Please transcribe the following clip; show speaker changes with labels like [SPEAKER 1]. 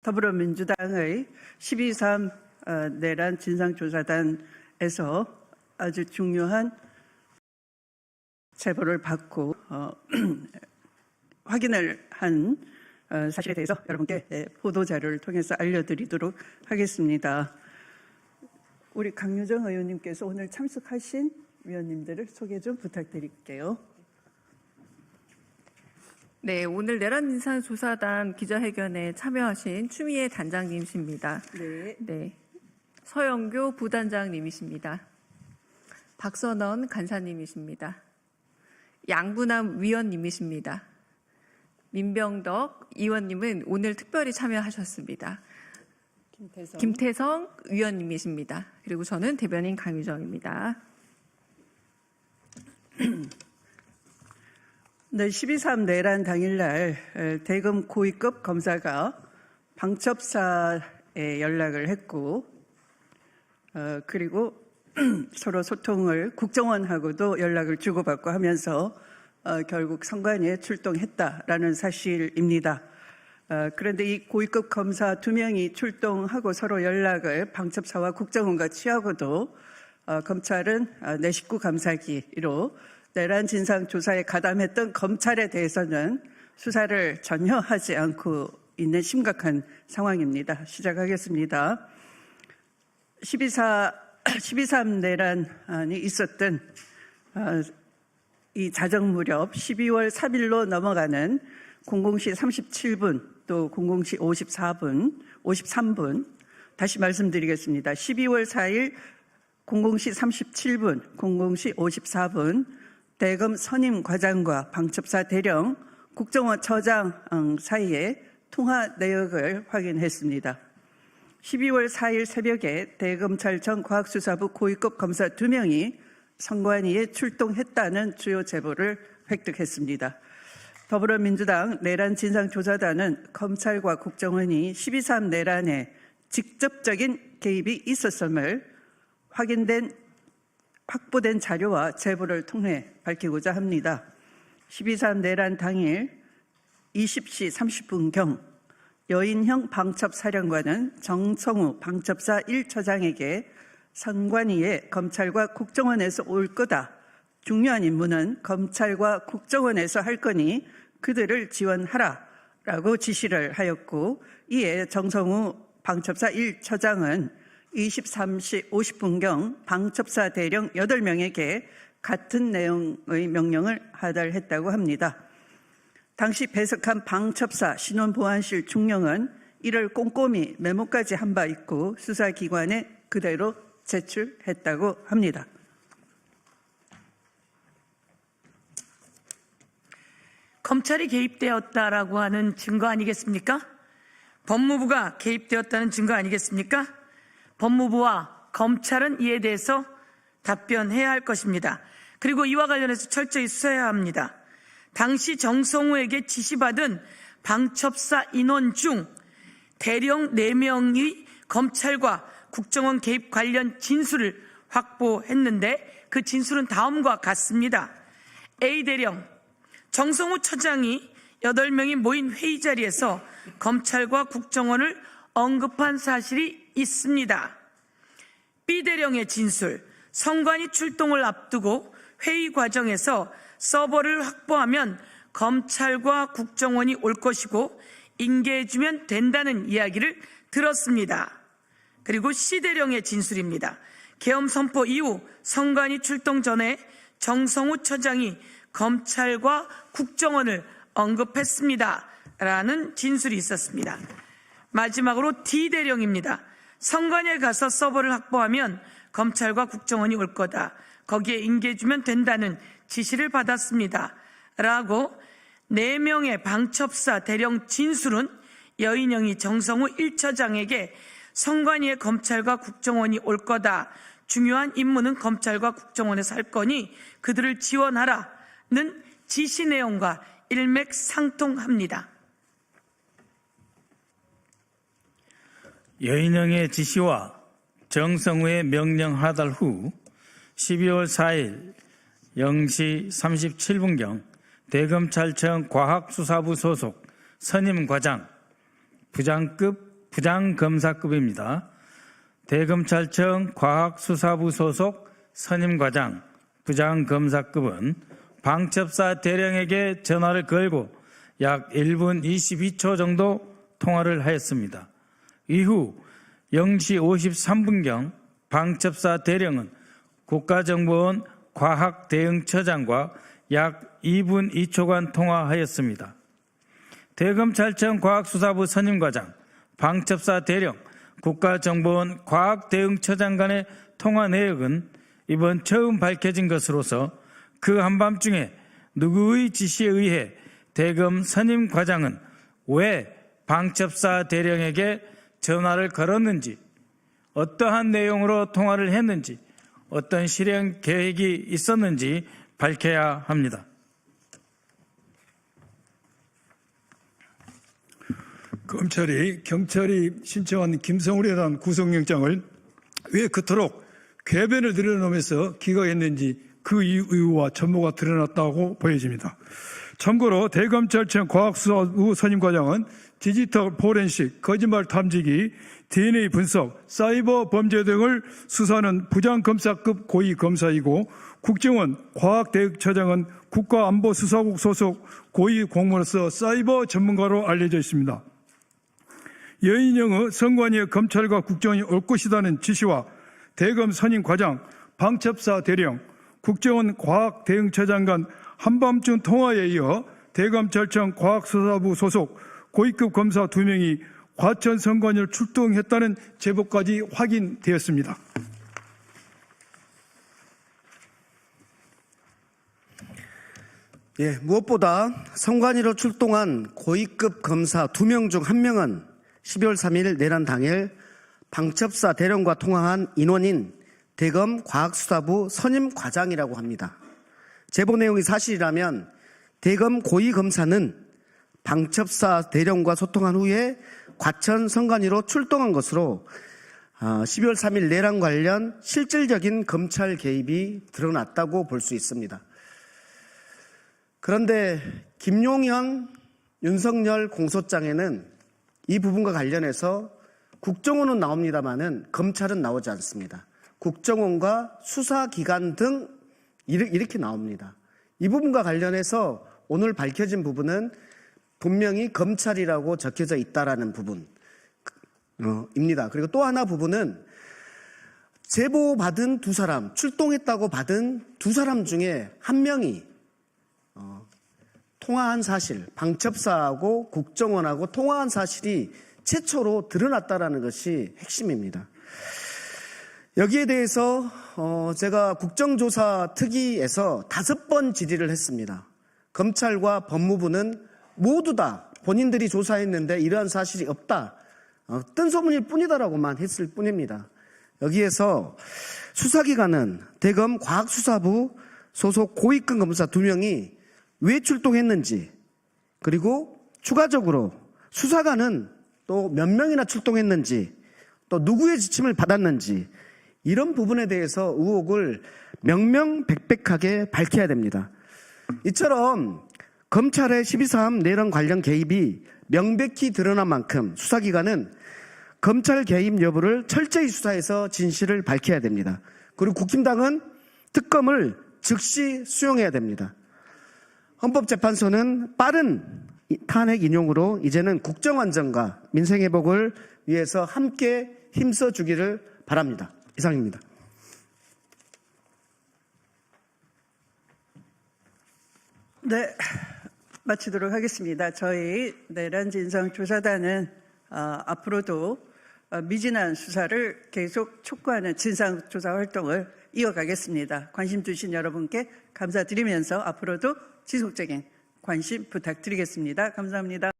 [SPEAKER 1] 더불어민주당의 12.3 내란 진상조사단에서 아주 중요한 제보를 받고 확인을 한 사실에 대해서 여러분께 보도자료를 통해서 알려드리도록 하겠습니다. 우리 강유정 의원님께서 오늘 참석하신 위원님들을 소개 좀 부탁드릴게요.
[SPEAKER 2] 네, 오늘 내란진상조사단 기자회견에 참여하신 추미애 단장님이십니다. 네, 서영교 부단장님이십니다. 박선원 간사님이십니다. 양분남 위원님이십니다. 민병덕 의원님은 오늘 특별히 참여하셨습니다. 김태성 위원님이십니다. 그리고 저는 대변인 강유정입니다.
[SPEAKER 1] 네, 12.3 내란 당일날 대검 고위급 검사가 방첩사에 연락을 했고 그리고 서로 소통을 국정원하고도 연락을 주고받고 하면서 결국 선관위에 출동했다라는 사실입니다. 그런데 이 고위급 검사 2명이 출동하고 서로 연락을 방첩사와 국정원과 취하고도 검찰은 내 식구 감사기로 내란 진상 조사에 가담했던 검찰에 대해서는 수사를 전혀 하지 않고 있는 심각한 상황입니다. 시작하겠습니다. 12.3 내란이 있었던 이 자정 무렵 12월 3일로 넘어가는 00시 37분 또 00시 53분 다시 말씀드리겠습니다. 12월 4일 00시 37분, 00시 54분 대검 선임 과장과 방첩사 대령, 국정원 처장 사이에 통화 내역을 확인했습니다. 12월 4일 새벽에 대검찰청 과학수사부 고위급 검사 2명이 선관위에 출동했다는 주요 제보를 획득했습니다. 더불어민주당 내란진상조사단은 검찰과 국정원이 12.3 내란에 직접적인 개입이 있었음을 확보된 자료와 제보를 통해 밝히고자 합니다. 12.3 내란 당일 20시 30분경 여인형 방첩사령관은 정성우 방첩사 1처장에게 선관위에 검찰과 국정원에서 올 거다. 중요한 임무는 검찰과 국정원에서 할 거니 그들을 지원하라라고 지시를 하였고 이에 정성우 방첩사 1처장은 23시 50분경 방첩사 대령 8명에게 같은 내용의 명령을 하달했다고 합니다. 당시 배석한 방첩사 신원보안실 중령은 이를 꼼꼼히 메모까지 한 바 있고 수사기관에 그대로 제출했다고 합니다.
[SPEAKER 3] 검찰이 개입되었다라고 하는 증거 아니겠습니까? 법무부가 개입되었다는 증거 아니겠습니까? 법무부와 검찰은 이에 대해서 답변해야 할 것입니다. 그리고 이와 관련해서 철저히 수사해야 합니다. 당시 정성우에게 지시받은 방첩사 인원 중 대령 4명이 검찰과 국정원 개입 관련 진술을 확보했는데 그 진술은 다음과 같습니다. A대령, 정성우 처장이 8명이 모인 회의 자리에서 검찰과 국정원을 언급한 사실이 있습니다. B대령의 진술, 선관위 출동을 앞두고 회의 과정에서 서버를 확보하면 검찰과 국정원이 올 것이고 인계해주면 된다는 이야기를 들었습니다. 그리고 C대령의 진술입니다. 계엄 선포 이후 선관위 출동 전에 정성우 처장이 검찰과 국정원을 언급했습니다. 라는 진술이 있었습니다. 마지막으로 D대령입니다. 선관위에 가서 서버를 확보하면 검찰과 국정원이 올 거다. 거기에 인계해주면 된다는 지시를 받았습니다. 라고 4명의 방첩사 대령 진술은 여인영이 정성우 1처장에게 선관위에 검찰과 국정원이 올 거다. 중요한 임무는 검찰과 국정원에서 할 거니 그들을 지원하라는 지시 내용과 일맥상통합니다.
[SPEAKER 4] 여인영의 지시와 정성우의 명령 하달 후 12월 4일 0시 37분경 대검찰청 과학수사부 소속 선임과장, 부장급 부장검사급입니다. 대검찰청 과학수사부 소속 선임과장, 부장검사급은 방첩사 대령에게 전화를 걸고 약 1분 22초 정도 통화를 하였습니다. 이후 0시 53분경 방첩사 대령은 국가정보원 과학대응처장과 약 2분 2초간 통화하였습니다. 대검찰청 과학수사부 선임과장, 방첩사 대령, 국가정보원 과학대응처장 간의 통화 내역은 이번 처음 밝혀진 것으로서 그 한밤중에 누구의 지시에 의해 대검 선임과장은 왜 방첩사 대령에게 전화를 걸었는지, 어떠한 내용으로 통화를 했는지, 어떤 실행 계획이 있었는지 밝혀야 합니다.
[SPEAKER 5] 검찰이 경찰이 신청한 김성울에 대한 구속영장을 왜 그토록 궤변을 늘어놓으면서 기각했는지 그 이유와 전모가 드러났다고 보여집니다. 참고로 대검찰청 과학수사부 선임과장은 디지털 포렌식, 거짓말 탐지기, DNA 분석, 사이버 범죄 등을 수사하는 부장검사급 고위검사이고 국정원 과학대응처장은 국가안보수사국 소속 고위공무원으로서 사이버 전문가로 알려져 있습니다. 여인영의 선관위의 검찰과 국정원이 올 것이라는 지시와 대검 선임과장, 방첩사 대령, 국정원 과학대응처장 간 한밤중 통화에 이어 대검찰청 과학수사부 소속 고위급 검사 2명이 과천 선관위를 출동했다는 제보까지 확인되었습니다.
[SPEAKER 6] 무엇보다 선관위로 출동한 고위급 검사 2명 중 1명은 12월 3일 내란 당일 방첩사 대령과 통화한 인원인 대검 과학수사부 선임과장이라고 합니다. 제보 내용이 사실이라면 대검 고위검사는 방첩사 대령과 소통한 후에 과천 선관위로 출동한 것으로 12월 3일 내란 관련 실질적인 검찰 개입이 드러났다고 볼 수 있습니다. 그런데 김용현, 윤석열 공소장에는 이 부분과 관련해서 국정원은 나옵니다마는 검찰은 나오지 않습니다. 국정원과 수사기관 등 이렇게 나옵니다. 이 부분과 관련해서 오늘 밝혀진 부분은 분명히 검찰이라고 적혀져 있다라는 부분입니다. 그리고 또 하나 부분은 제보받은 2사람, 출동했다고 받은 2사람 중에 1명이 통화한 사실, 방첩사하고 국정원하고 통화한 사실이 최초로 드러났다라는 것이 핵심입니다. 여기에 대해서 제가 국정조사 특위에서 5번 질의를 했습니다. 검찰과 법무부는 모두 다 본인들이 조사했는데 이러한 사실이 없다. 뜬소문일 뿐이다라고만 했을 뿐입니다. 여기에서 수사기관은 대검 과학수사부 소속 고위급 검사 2명이 왜 출동했는지, 그리고 추가적으로 수사관은 또 몇 명이나 출동했는지, 또 누구의 지침을 받았는지, 이런 부분에 대해서 의혹을 명명백백하게 밝혀야 됩니다. 이처럼 검찰의 12.3 내란 관련 개입이 명백히 드러난 만큼 수사기관은 검찰 개입 여부를 철저히 수사해서 진실을 밝혀야 됩니다. 그리고 국힘당은 특검을 즉시 수용해야 됩니다. 헌법재판소는 빠른 탄핵 인용으로 이제는 국정 안정과 민생 회복을 위해서 함께 힘써주기를 바랍니다. 이상입니다.
[SPEAKER 1] 네, 마치도록 하겠습니다. 저희 내란 진상 조사단은 앞으로도 미진한 수사를 계속 촉구하는 진상 조사 활동을 이어가겠습니다. 관심 주신 여러분께 감사드리면서 앞으로도 지속적인 관심 부탁드리겠습니다. 감사합니다.